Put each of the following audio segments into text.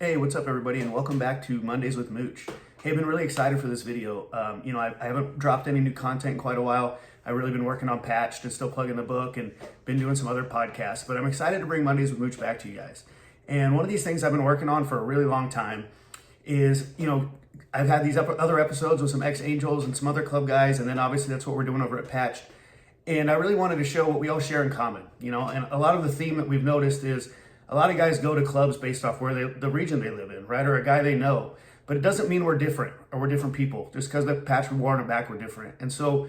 Hey, what's up everybody, and welcome back to Mondays with Mooch. Hey, I've been really excited for this video. I haven't dropped any new content in quite a while. I've really been working on Patched and still plugging the book and been doing some other podcasts, but I'm excited to bring Mondays with Mooch back to you guys. And one of these things I've been working on for a really long time is, I've had these other episodes with some ex-Angels and some other club guys, and then obviously that's what we're doing over at Patched. And I really wanted to show what we all share in common, and a lot of the theme that we've noticed is a lot of guys go to clubs based off where the region they live in, right? Or a guy they know. But it doesn't mean we're different or we're different people. Just because the patch we wore on our back, we're different. And so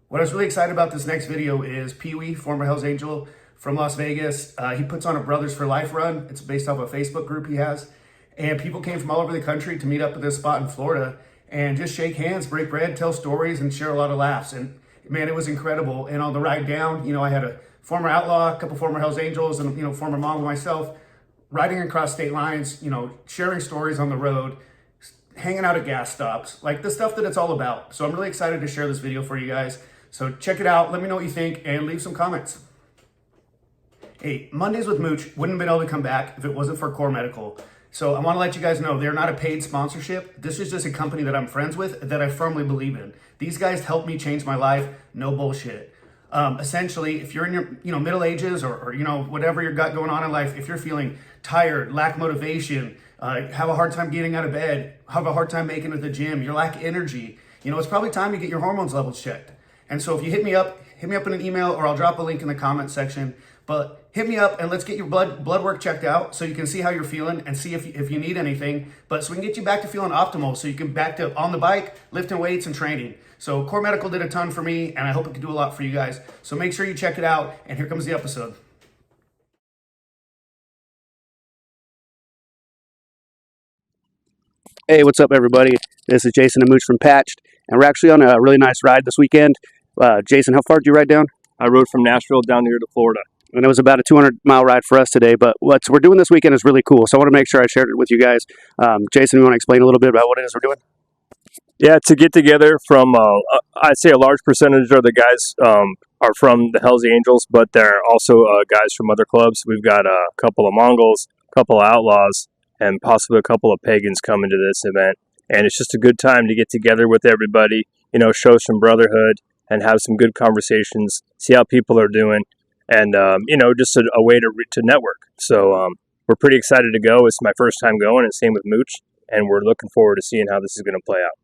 what I was really excited about this next video is Peewee, former Hells Angel from Las Vegas. He puts on a Brothers for Life run. It's based off a Facebook group he has. And people came from all over the country to meet up at this spot in Florida and just shake hands, break bread, tell stories, and share a lot of laughs. And man, it was incredible. And on the ride down, I had a former Outlaw, a couple former Hells Angels, and former Mongol myself, riding across state lines, sharing stories on the road, hanging out at gas stops, like the stuff that it's all about. So I'm really excited to share this video for you guys. So check it out. Let me know what you think and leave some comments. Hey, Mondays with Mooch wouldn't have been able to come back if it wasn't for Core Medical. So I want to let you guys know they're not a paid sponsorship. This is just a company that I'm friends with that I firmly believe in. These guys helped me change my life. No bullshit. Essentially, if you're in your middle ages or whatever you got going on in life, if you're feeling tired, lack motivation, have a hard time getting out of bed, have a hard time making it to the gym, you lack energy, it's probably time to get your hormones levels checked. And so if you hit me up in an email, or I'll drop a link in the comment section. But hit me up and let's get your blood work checked out so you can see how you're feeling and see if you need anything. But so we can get you back to feeling optimal so you can back to on the bike, lifting weights and training. So Core Medical did a ton for me, and I hope it can do a lot for you guys. So make sure you check it out, and here comes the episode. Hey, what's up everybody? This is Jason and Mooch from Patched, and we're actually on a really nice ride this weekend. Jason, how far did you ride down? I rode from Nashville down here to Florida. And it was about a 200-mile ride for us today, but what we're doing this weekend is really cool, so I want to make sure I shared it with you guys. Jason, you want to explain a little bit about what it is we're doing? Yeah, to get together from, I'd say a large percentage of the guys are from the Hells Angels, but there are also guys from other clubs. We've got a couple of Mongols, a couple of Outlaws, and possibly a couple of Pagans coming to this event. And it's just a good time to get together with everybody, show some brotherhood and have some good conversations, see how people are doing, and, just a way to network. So we're pretty excited to go. It's my first time going, and same with Mooch, and we're looking forward to seeing how this is going to play out.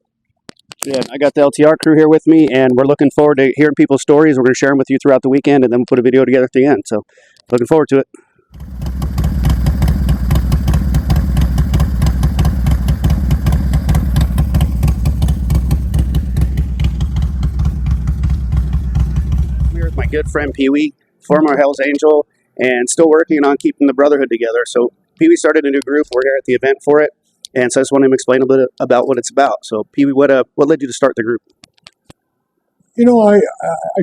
Yeah, I got the LTR crew here with me, and we're looking forward to hearing people's stories. We're going to share them with you throughout the weekend, and then we'll put a video together at the end. So looking forward to it. We're with my good friend Peewee, former Hells Angel, and still working on keeping the Brotherhood together. So Peewee started a new group. We're here at the event for it. And so I just want him to explain a bit about what it's about. So, Peewee, what led you to start the group? I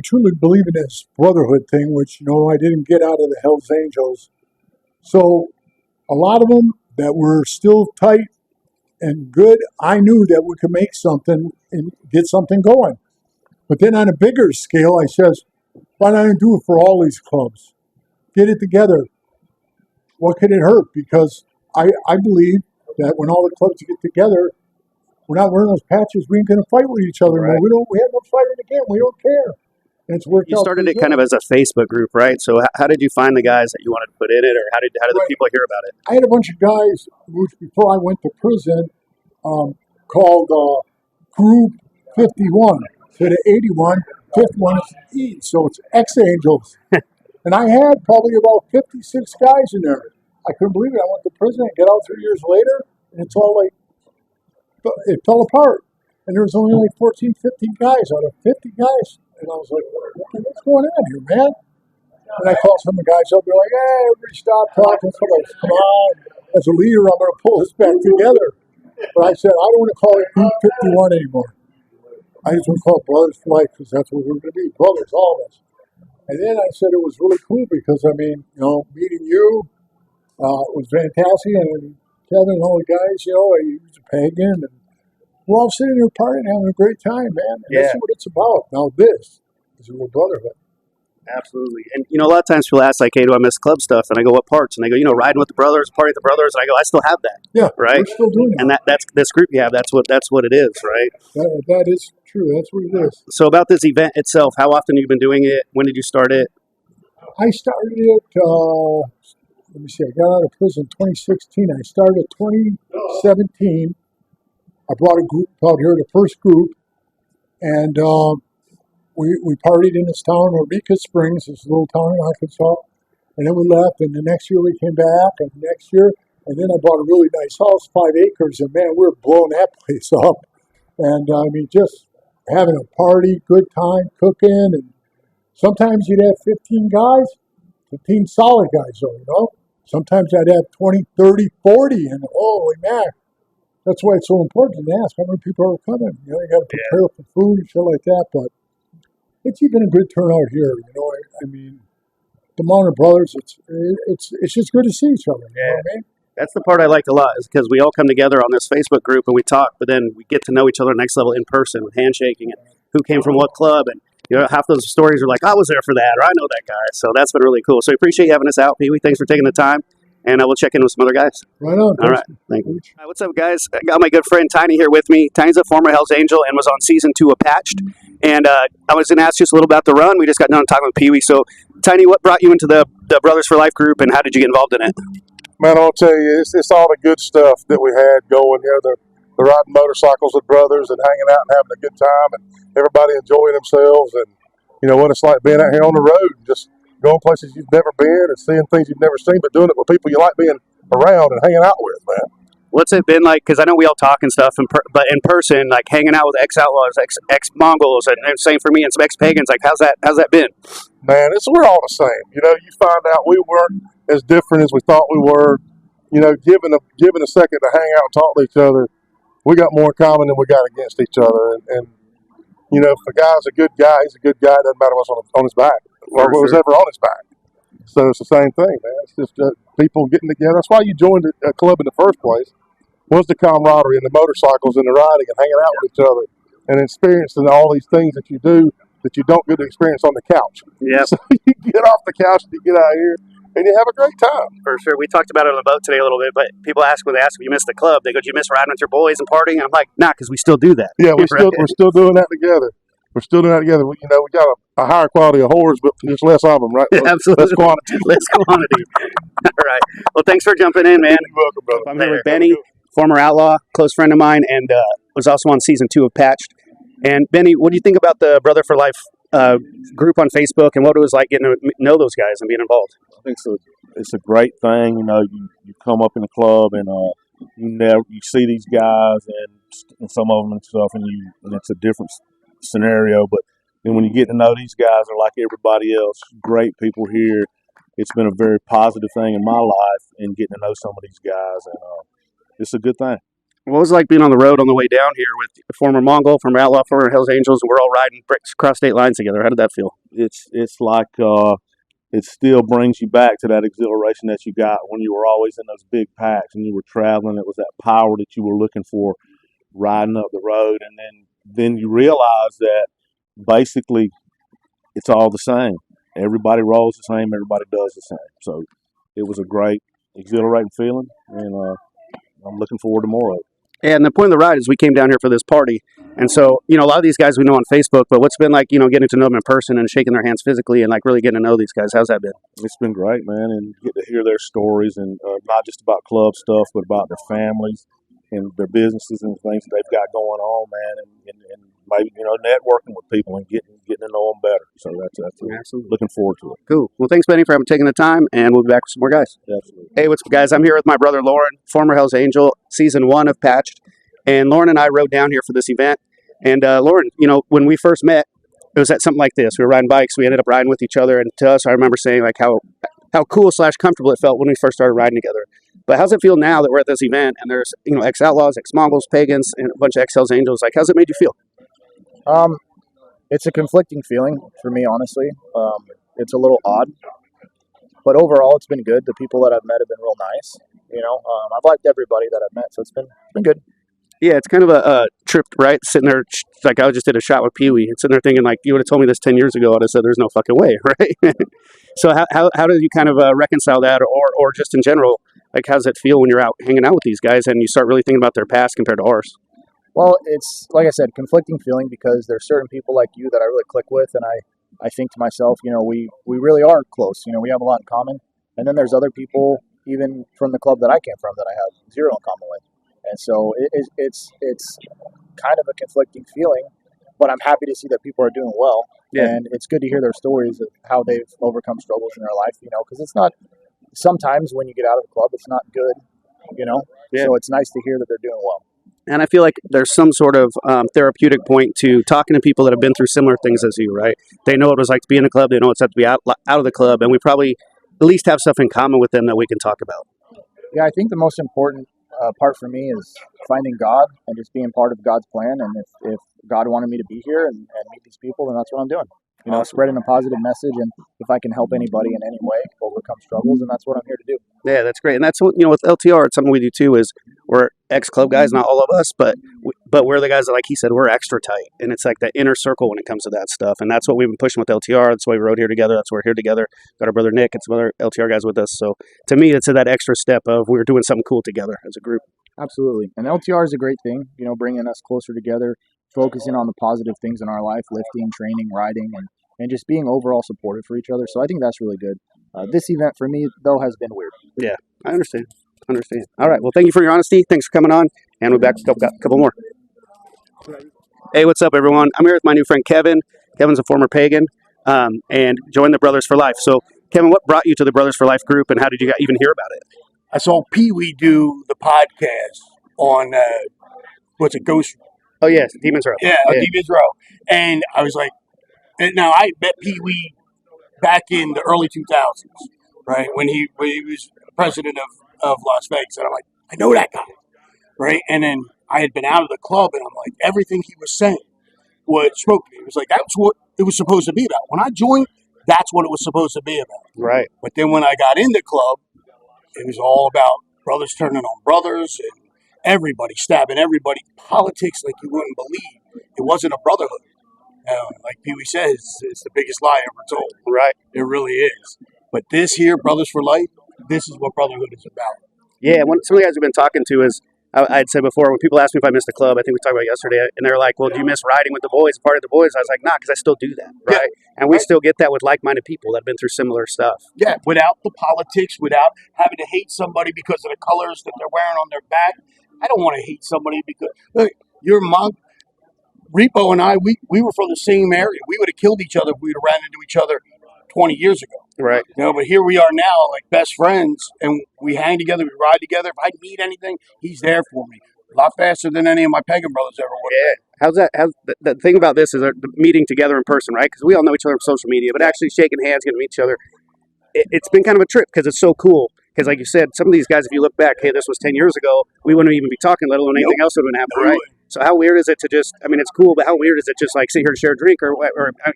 truly believe in this brotherhood thing, which, I didn't get out of the Hells Angels. So a lot of them that were still tight and good, I knew that we could make something and get something going. But then on a bigger scale, I says, why don't I do it for all these clubs? Get it together. What could it hurt? Because I believe that when all the clubs get together, we're not wearing those patches. We ain't going to fight with each other. Right. We have no fighting again. We don't care. And it's worked out. You started it kind of as a Facebook group, right? So how did you find the guys that you wanted to put in it, or how did the people hear about it? I had a bunch of guys, which before I went to prison, called Group 51 to the 81. Fifth one is E, so it's ex-Angels. And I had probably about 56 guys in there. I couldn't believe it. I went to prison and get out 3 years later, and it's all like, it fell apart. And there was only like 14, 15 guys out of 50 guys. And I was like, what's going on here, man? And I called some of the guys up. They're like, hey, everybody stop talking. So I'm like, come on. As a leader, I'm going to pull this back together. But I said, I don't want to call it Group 51 anymore. I just want to call it Brothers for Life, because that's what we're going to be, brothers, all of us. And then I said it was really cool because, meeting you, was fantastic, and Kevin and all the guys, he was a pagan, and we're all sitting there partying, having a great time, man. And This is what it's about. Now this is a real brotherhood. Absolutely. And, a lot of times people ask, like, hey, do I miss club stuff? And I go, what parts? And they go, riding with the brothers, party with the brothers. And I go, I still have that. Yeah, Right? we're still doing that. And that's this group you have. That's what it is, right? That is true. That's what it is. So about this event itself, how often have you been doing it? When did you start it? I started it, let me see, I got out of prison in 2016. I started 2017. I brought a group out here, the first group, and we partied in this town, Eureka Springs, this little town in Arkansas, and then we left, and the next year we came back, and the next year, and then I bought a really nice house, 5 acres, and man, we were blowing that place up. And I mean, just having a party, good time, cooking, and sometimes you'd have 15 guys, 15 solid guys, though, Sometimes I'd have 20, 30, 40, and holy man. That's why it's so important to ask how many people are coming. You got to prepare for food and shit like that. But it's even a good turnout here. I mean, the Mountain Brothers. It's just good to see each other. You know what I mean? That's the part I liked a lot, is because we all come together on this Facebook group and we talk, but then we get to know each other next level in person with handshaking and who came from what club. And half those stories are like, I was there for that, or I know that guy. So that's been really cool. So I appreciate you having us out, Peewee. Thanks for taking the time. And I will check in with some other guys. Right on. All right. Thank you. Hi, what's up, guys? I got my good friend Tiny here with me. Tiny's a former Hells Angel and was on season 2 of Patched. And I was going to ask you just a little about the run. We just got done talking with Peewee. So, Tiny, what brought you into the Brothers for Life group, and how did you get involved in it? Man, I'll tell you, it's all the good stuff that we had going. The riding motorcycles with brothers and hanging out and having a good time, and everybody enjoying themselves. And what it's like being out here on the road, just going places you've never been and seeing things you've never seen, but doing it with people you like being around and hanging out with, man. What's it been like? Because I know we all talk and stuff, but in person, like hanging out with ex-Outlaws, ex-Mongols, and same for me, and some ex-Pagans. Like, how's that been? Man, we're all the same. You find out we weren't as different as we thought we were. Given a second to hang out and talk to each other, we got more in common than we got against each other. And if a guy's a good guy, he's a good guy. It doesn't matter what's on his back or what was ever on his back. So it's the same thing, man. It's just people getting together. That's why you joined a club in the first place, was the camaraderie and the motorcycles and the riding and hanging out with each other and experiencing all these things that you do that you don't get to experience on the couch. Yeah. So you get off the couch and you get out here and you have a great time. For sure. We talked about it on the boat today a little bit, but people ask when they ask if you miss the club, they go, do you miss riding with your boys and partying? And I'm like, nah, because we still do that. Yeah, we're still doing that together. We're still doing that together. We got a higher quality of whores, but just less of them, right? Yeah, absolutely. Less quantity. Less quantity. All right. Well, thanks for jumping in, man. You're welcome, brother. I'm here with Benny, former Outlaw, close friend of mine, and was also on season 2 of Patched. And Benny, what do you think about the Brother for Life group on Facebook, and what it was like getting to know those guys and being involved? I think it's a great thing. You come up in the club and you see these guys and some of them and stuff, and it's a different scenario. But then when you get to know these guys, they're like everybody else. Great people here. It's been a very positive thing in my life, and getting to know some of these guys, and it's a good thing. What was it like being on the road on the way down here with a former Mongol, former Outlaw, former Hells Angels, and we're all riding bricks across state lines together? How did that feel? It's like it still brings you back to that exhilaration that you got when you were always in those big packs and you were traveling. It was that power that you were looking for riding up the road, and then you realize that basically it's all the same. Everybody rolls the same. Everybody does the same. So it was a great, exhilarating feeling, and I'm looking forward to more of it. And the point of the ride is we came down here for this party. And so, a lot of these guys we know on Facebook, but what's been like, getting to know them in person and shaking their hands physically and like really getting to know these guys? How's that been? It's been great, man, and get to hear their stories, and not just about club stuff, but about their families and their businesses and things that they've got going on, man, and maybe, networking with people and getting to know them better. So that's Absolutely. Looking forward to it. Cool. Well, thanks, Benny, for taking the time, and we'll be back with some more guys. Absolutely. Hey, what's up, guys? I'm here with my brother, Lauren, former Hells Angel, season 1 of Patched. And Lauren and I rode down here for this event. And Lauren, when we first met, it was at something like this. We were riding bikes. We ended up riding with each other. And to us, I remember saying like how cool/comfortable it felt when we first started riding together. But how's it feel now that we're at this event and there's, ex-Outlaws, ex-Mongols, Pagans, and a bunch of ex-Hells Angels? Like, how's it made you feel? It's a conflicting feeling for me, honestly. It's a little odd, but overall, it's been good. The people that I've met have been real nice. I've liked everybody that I've met, so it's been good. Yeah, it's kind of a trip, right? Sitting there, like I just did a shot with Peewee, and sitting there thinking, like, you would have told me this 10 years ago, I'd have said, there's no fucking way, right? So how do you kind of reconcile that, or just in general, like, how does it feel when you're out hanging out with these guys and you start really thinking about their past compared to ours? Well, it's like I said, conflicting feeling because there's certain people like you that I really click with, and I think to myself, we really are close. We have a lot in common, and then there's other people, even from the club that I came from, that I have zero in common with, and so it's kind of a conflicting feeling. But I'm happy to see that people are doing well, and it's good to hear their stories of how they've overcome struggles in their life. Because it's not sometimes when you get out of the club, it's not good. So it's nice to hear that they're doing well. And I feel like there's some sort of therapeutic point to talking to people that have been through similar things as you, right? They know what it was like to be in a club. They know what it's like to be out of the club. And we probably at least have stuff in common with them that we can talk about. Yeah, I think the most important part for me is finding God and just being part of God's plan. And if God wanted me to be here and meet these people, then that's what I'm doing. Spreading a positive message, and if I can help anybody in any way overcome struggles, and that's what I'm here to do. Yeah, that's great. And that's what, with LTR, it's something we do too, is we're ex-club guys, not all of us, but we're the guys that, like he said, we're extra tight. And it's like that inner circle when it comes to that stuff. And that's what we've been pushing with LTR. That's why we rode here together. That's why we're here together. Got our brother Nick and some other LTR guys with us. So to me, it's that extra step of we're doing something cool together as a group. Absolutely. And LTR is a great thing, bringing us closer together, focusing on the positive things in our life, lifting, training, riding, and just being overall supportive for each other. So I think that's really good. This event for me, though, has been weird. Yeah, I understand. All right. Well, thank you for your honesty. Thanks for coming on. And we'll be back with a couple more. Hey, what's up, everyone? I'm here with my new friend, Kevin. Kevin's a former pagan and joined the Brothers for Life. So, Kevin, what brought you to the Brothers for Life group, and how did you even hear about it? I saw Peewee do the podcast on, Ghost? Oh, yes, Demon's Row. Yeah, Demon's Row. And I was like, now I met Peewee back in the early 2000s, right, when he was president of Las Vegas. And I'm like, I know that guy, right? And then I had been out of the club, and I'm like, everything he was saying spoke to me. It was like, that's what it was supposed to be about. When I joined, that's what it was supposed to be about. Right. But then when I got in the club, it was all about brothers turning on brothers and everybody stabbing everybody. Politics like you wouldn't believe. It wasn't a brotherhood. Like Peewee says, it's the biggest lie ever told. Right. It really is. But this here, Brothers for Life, this is what brotherhood is about. Yeah, some of the guys we've been talking to is, I'd said before, when people ask me if I missed a club, I think we talked about it yesterday, and they're like, well, do you miss riding with the boys, part of the boys? I was like, nah, because I still do that, right? Yeah, and we still get that with like-minded people that have been through similar stuff. Yeah, without the politics, without having to hate somebody because of the colors that they're wearing on their back. I don't want to hate somebody because, look, you're Monk. Repo and I, we were from the same area. We would have killed each other if we would have ran into each other 20 years ago. Right. But here we are now, like best friends, and we hang together, we ride together. If I need anything, he's there for me. A lot faster than any of my pagan brothers ever would. Yeah. How's the thing about this is the meeting together in person, right? Because we all know each other from social media, but actually shaking hands, getting to meet each other, it's been kind of a trip because it's so cool. Because like you said, some of these guys, if you look back, hey, this was 10 years ago, we wouldn't even be talking, let alone anything else would have been happening, right? So how weird is it to just, it's cool, but how weird is it just like sit here and share a drink or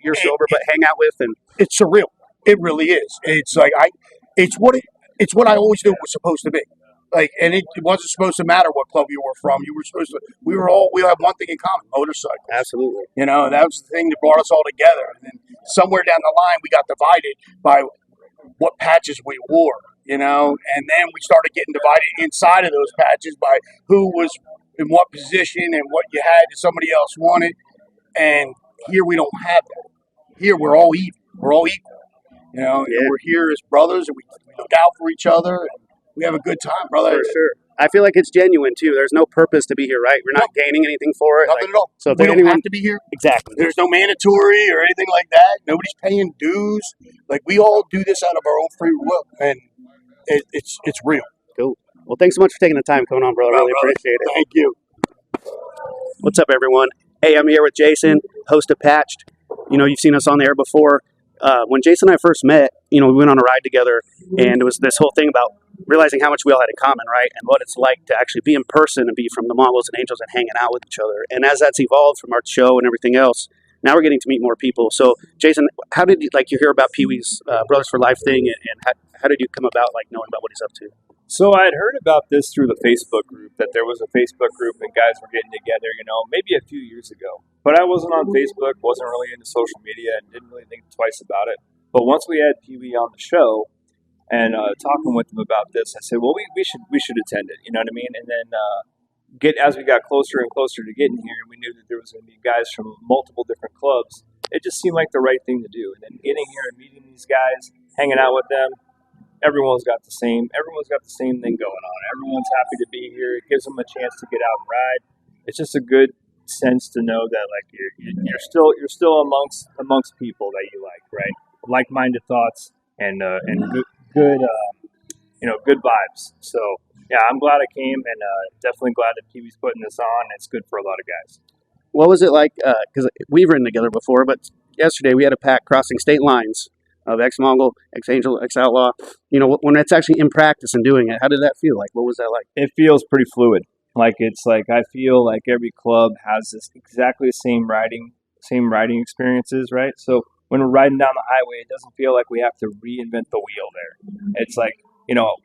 you're sober, but hang out with? And it's surreal. It really is. It's like it's what I always knew it was supposed to be. Like, and it wasn't supposed to matter what club you were from. You were supposed to. We had one thing in common: motorcycles. Absolutely. That was the thing that brought us all together. And then somewhere down the line, we got divided by what patches we wore. And then we started getting divided inside of those patches by who was in what position and what you had that somebody else wanted. And here we don't have that. Here we're all even. We're all equal. And we're here as brothers, and we look out for each other, and we have a good time, brother. For sure. I feel like it's genuine, too. There's no purpose to be here, right? We're not gaining anything for it. Nothing at all. So if we don't have to be here. Exactly. There's no mandatory or anything like that. Nobody's paying dues. Like, we all do this out of our own free will, and it's real. Cool. Well, thanks so much for taking the time coming on, brother. I really appreciate it. Thank you. What's up, everyone? Hey, I'm here with Jason, host of Patched. You've seen us on the air before. When Jason and I first met, we went on a ride together, and it was this whole thing about realizing how much we all had in common, right? And what it's like to actually be in person and be from the Mongols and Angels and hanging out with each other. And as that's evolved from our show and everything else, now we're getting to meet more people. So, Jason, how did you hear about Peewee's Brothers for Life thing, and how did you come about knowing about what he's up to? So I had heard about this through the Facebook group that there was a Facebook group and guys were getting together, maybe a few years ago. But I wasn't on Facebook, wasn't really into social media, and didn't really think twice about it. But once we had Peewee on the show and talking with him about this, I said, well, we should attend it. You know what I mean? And then as we got closer and closer to getting here, and we knew that there was going to be guys from multiple different clubs, it just seemed like the right thing to do. And then getting here and meeting these guys, hanging out with them, everyone's got the same thing going on. Everyone's happy to be here. It gives them a chance to get out and ride. It's just a good sense to know that like you're still amongst people that you like, right? Like-minded thoughts and good good vibes. So yeah, I'm glad I came, and definitely glad that Peewee's putting this on. It's good for a lot of guys. What was it like? Because we've ridden together before, but yesterday we had a pack crossing state lines of ex-Mongol, ex-Angel, ex-Outlaw. When it's actually in practice and doing it, how did that feel? Like, what was that like? It feels pretty fluid. Like it's like I feel like every club has this exactly the same riding experiences, right? So when we're riding down the highway, it doesn't feel like we have to reinvent the wheel there. It's like,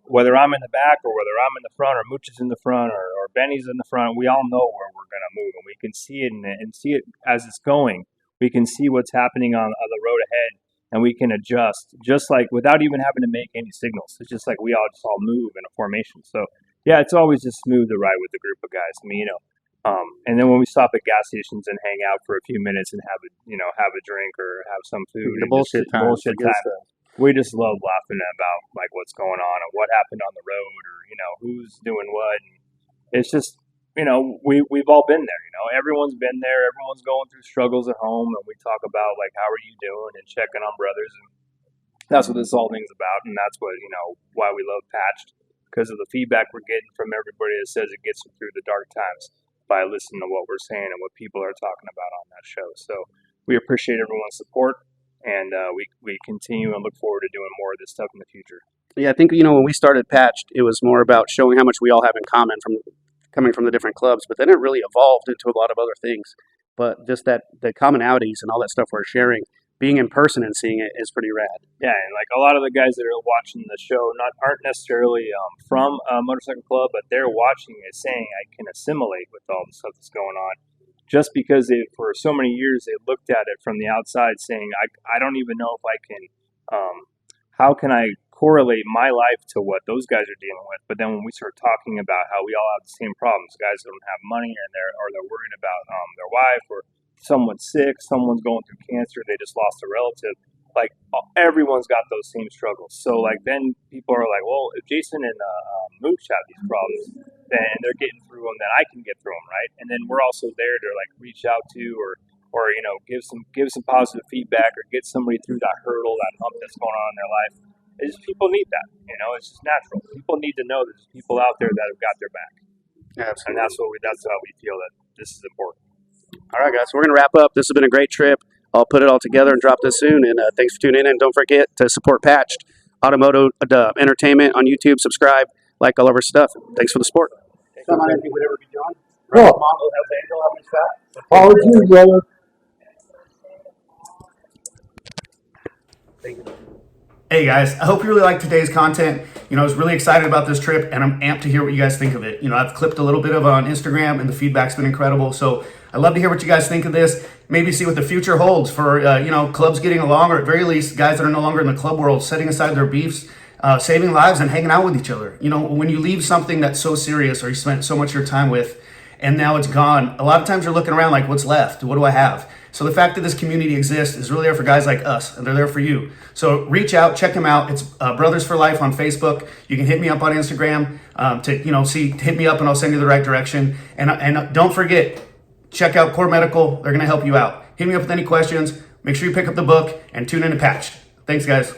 whether I'm in the back or whether I'm in the front or Mooch is in the front or Benny's in the front, we all know where we're going to move, and we can see it and see it as it's going. We can see what's happening on the road ahead, and we can adjust just like without even having to make any signals. It's just like we all move in a formation. So yeah, it's always just smooth to ride with a group of guys. I mean, and then when we stop at gas stations and hang out for a few minutes and have a drink or have some food, The bullshit time. we just love laughing about like what's going on and what happened on the road, or who's doing what. And it's just we've all been there. Everyone's been there. Everyone's going through struggles at home, and we talk about like how are you doing and checking on brothers, and that's what this whole thing's about. And that's what why we love Patched, because of the feedback we're getting from everybody that says it gets them through the dark times by listening to what we're saying and what people are talking about on that show. So we appreciate everyone's support. And we continue and look forward to doing more of this stuff in the future. Yeah, I think, when we started Patched, it was more about showing how much we all have in common coming from the different clubs, but then it really evolved into a lot of other things. But just that the commonalities and all that stuff we're sharing, being in person and seeing it is pretty rad. Yeah, and like a lot of the guys that are watching the show aren't necessarily from a motorcycle club, but they're watching it saying, I can assimilate with all the stuff that's going on. Just because for so many years they looked at it from the outside saying, I don't even know if I can, how can I correlate my life to what those guys are dealing with? But then when we start talking about how we all have the same problems, guys that don't have money or they're worried about their wife, or someone's sick, someone's going through cancer, they just lost a relative. Like everyone's got those same struggles. So like then people are like, well, if Jason and Mooch have these problems, then they're getting through them, then I can get through them, right? And then we're also there to like reach out to or give some positive feedback or get somebody through that hurdle, that hump that's going on in their life. It's just people need that, it's just natural. People need to know there's people out there that have got their back. Absolutely. And that's how we feel that this is important. All right, guys, we're going to wrap up. This has been a great trip. I'll put it all together and drop this soon. And thanks for tuning in. And don't forget to support Patched Automotive Entertainment on YouTube. Subscribe, like all of our stuff. Thanks for the support. Something I didn't think would ever be done. Oh. Mongol Hells Angel, how many stuff? Apologies, brother. Hey guys, I hope you really liked today's content. I was really excited about this trip, and I'm amped to hear what you guys think of it. I've clipped a little bit of it on Instagram, and the feedback's been incredible. So I'd love to hear what you guys think of this. Maybe see what the future holds for clubs getting along, or at very least guys that are no longer in the club world setting aside their beefs, saving lives and hanging out with each other. When you leave something that's so serious or you spent so much of your time with, and now it's gone, a lot of times you're looking around like, what's left? What do I have? So the fact that this community exists is really there for guys like us, and they're there for you. So reach out, check them out. It's Brothers for Life on Facebook. You can hit me up on Instagram hit me up, and I'll send you the right direction. And don't forget, check out Core Medical. They're going to help you out. Hit me up with any questions. Make sure you pick up the book and tune in to Patched. Thanks, guys.